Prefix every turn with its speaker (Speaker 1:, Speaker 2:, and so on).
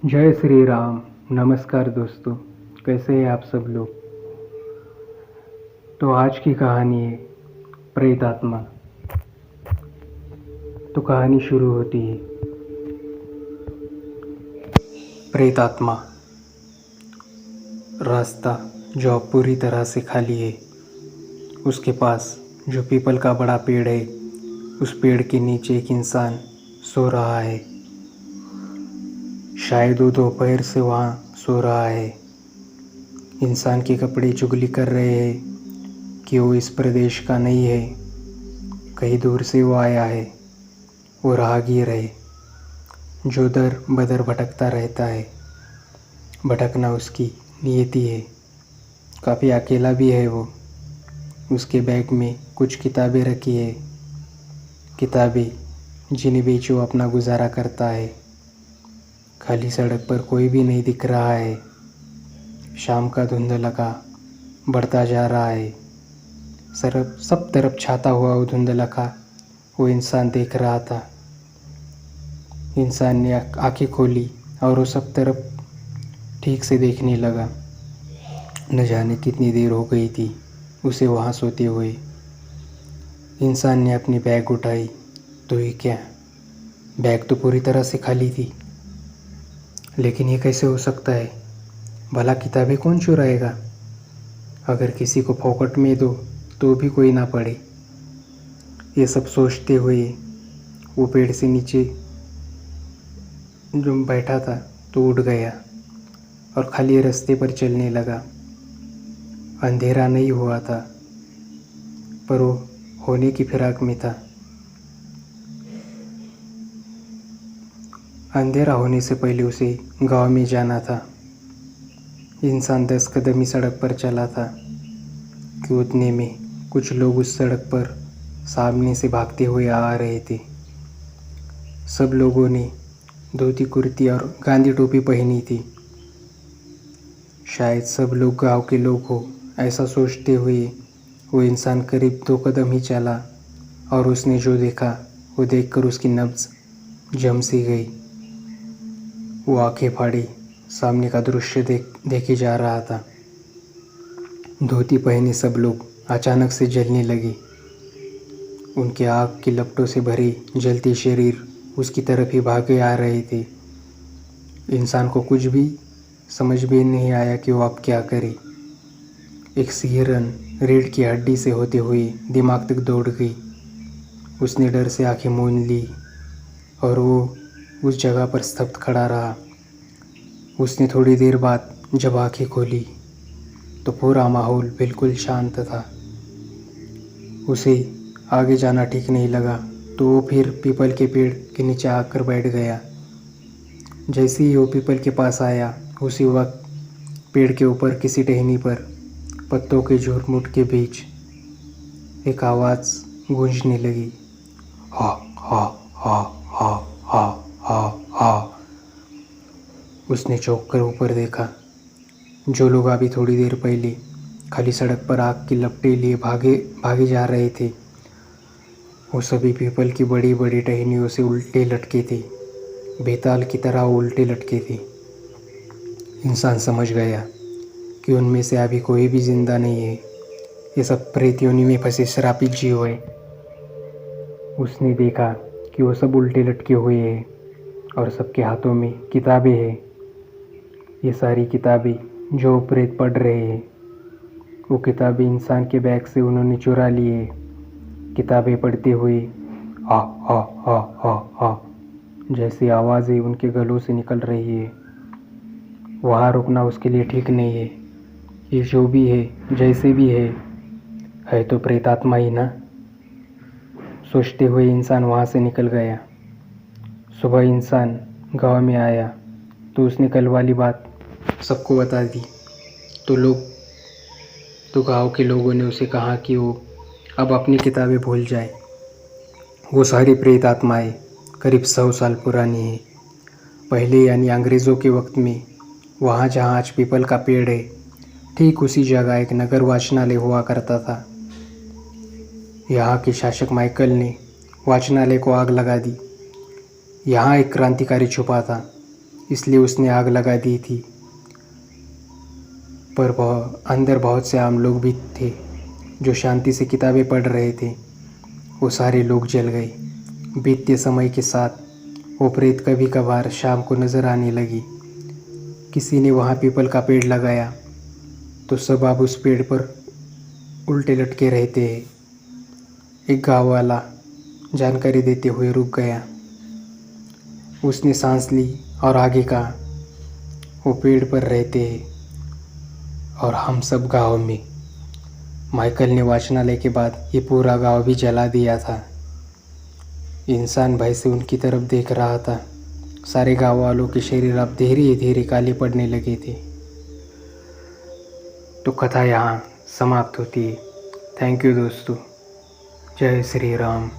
Speaker 1: जय श्री राम। नमस्कार दोस्तों, कैसे हैं आप सब लोग। तो आज की कहानी है प्रेत आत्मा। तो कहानी शुरू होती है। प्रेत आत्मा। रास्ता जो अब पूरी तरह से खाली है, उसके पास जो पीपल का बड़ा पेड़ है, उस पेड़ के नीचे एक इंसान सो रहा है। शायद वो दोपहर से वहाँ सो रहा है। इंसान के कपड़े चुगली कर रहे हैं कि वो इस प्रदेश का नहीं है, कहीं दूर से वो आया है। वो राहगीर है जो दर बदर भटकता रहता है। भटकना उसकी नियति है। काफ़ी अकेला भी है वो। उसके बैग में कुछ किताबें रखी है, किताबें जिन्हें बेच वो अपना गुजारा करता है। खाली सड़क पर कोई भी नहीं दिख रहा है। शाम का धुंधलका बढ़ता जा रहा है। सब तरफ छाता हुआ वो धुंधलका वो इंसान देख रहा था। इंसान ने आंखें खोली और वो सब तरफ ठीक से देखने लगा। न जाने कितनी देर हो गई थी उसे वहाँ सोते हुए। इंसान ने अपनी बैग उठाई तो ये क्या, बैग तो पूरी तरह से खाली थी। लेकिन ये कैसे हो सकता है? भला किताबें कौन चुराएगा? अगर किसी को फोकट में दो तो भी कोई ना पढ़े। ये सब सोचते हुए वो पेड़ से नीचे जो बैठा था तो उठ गया और खाली रास्ते पर चलने लगा। अंधेरा नहीं हुआ था, पर वो होने की फिराक में था। अंधेरा होने से पहले उसे गांव में जाना था। इंसान 10 कदम ही सड़क पर चला था कि उतने में कुछ लोग उस सड़क पर सामने से भागते हुए आ रहे थे। सब लोगों ने धोती कुर्ती और गांधी टोपी पहनी थी। शायद सब लोग गांव के लोग हो, ऐसा सोचते हुए वो इंसान करीब 2 कदम ही चला और उसने जो देखा वो देखकर उसकी नब्ज जम सी गई। वो आंखें फाड़ी सामने का दृश्य देखे जा रहा था। धोती पहने सब लोग अचानक से जलने लगे। उनके आग की लपटों से भरे जलते शरीर उसकी तरफ ही भागे आ रहे थे। इंसान को कुछ भी समझ में नहीं आया कि वो अब क्या करे। एक सिरन रीढ़ की हड्डी से होते हुए दिमाग तक दौड़ गई। उसने डर से आंखें मूंद ली और वो उस जगह पर स्तब्ध खड़ा रहा। उसने थोड़ी देर बाद जब आंखें खोली तो पूरा माहौल बिल्कुल शांत था। उसे आगे जाना ठीक नहीं लगा तो वो फिर पीपल के पेड़ के नीचे आकर बैठ गया। जैसे ही वो पीपल के पास आया, उसी वक्त पेड़ के ऊपर किसी टहनी पर पत्तों के झुरमुट के बीच एक आवाज़ गूंजने लगी। हा हा हा हा हा हा हा। उसने चौंक कर ऊपर देखा। जो लोग अभी थोड़ी देर पहले खाली सड़क पर आग की लपटें लिए भागे जा रहे थे, वो सभी पीपल की बड़ी बड़ी टहनियों से उल्टे लटके थे। बेताल की तरह वो उल्टे लटके थे। इंसान समझ गया कि उनमें से अभी कोई भी जिंदा नहीं है। ये सब प्रेत योनि में फंसे श्रापित जीव है। उसने देखा कि वो सब उल्टे लटके हुए हैं और सबके हाथों में किताबें हैं। ये सारी किताबें जो प्रेत पढ़ रहे हैं, वो किताबें इंसान के बैग से उन्होंने चुरा ली है। किताबें पढ़ते हुए हा हा हा हा हा जैसी आवाज़ें उनके गलों से निकल रही है। वहाँ रुकना उसके लिए ठीक नहीं है। ये जो भी है, जैसे भी है तो प्रेतात्मा ही ना। सोचते हुए इंसान वहाँ से निकल गया। सुबह इंसान गांव में आया तो उसने कल वाली बात सबको बता दी। तो गांव के लोगों ने उसे कहा कि वो अब अपनी किताबें भूल जाए। वो सारी प्रेत आत्माएँ करीब 100 साल पुरानी है। पहले यानी अंग्रेज़ों के वक्त में वहाँ जहाँ आज पीपल का पेड़ है, ठीक उसी जगह एक नगर वाचनालय हुआ करता था। यहाँ के शासक माइकल ने वाचनालय को आग लगा दी। यहाँ एक क्रांतिकारी छुपा था। इसलिए उसने आग लगा दी थी। पर अंदर बहुत से आम लोग भी थे जो शांति से किताबें पढ़ रहे थे। वो सारे लोग जल गए। बीतते समय के साथ वो प्रेत कभी कभार शाम को नज़र आने लगी। किसी ने वहाँ पीपल का पेड़ लगाया तो सब अब उस पेड़ पर उल्टे लटके रहते हैं। एक गाँव वाला जानकारी देते हुए रुक गया। उसने सांस ली और आगे कहा, वो पेड़ पर रहते हैं और हम सब गाँव में। माइकल ने वाचनालय के बाद ये पूरा गांव भी जला दिया था। इंसान भय से उनकी तरफ देख रहा था। सारे गांव वालों के शरीर अब धीरे धीरे काले पड़ने लगे थे। तो कथा यहाँ समाप्त होती है। थैंक यू दोस्तों। जय श्री राम।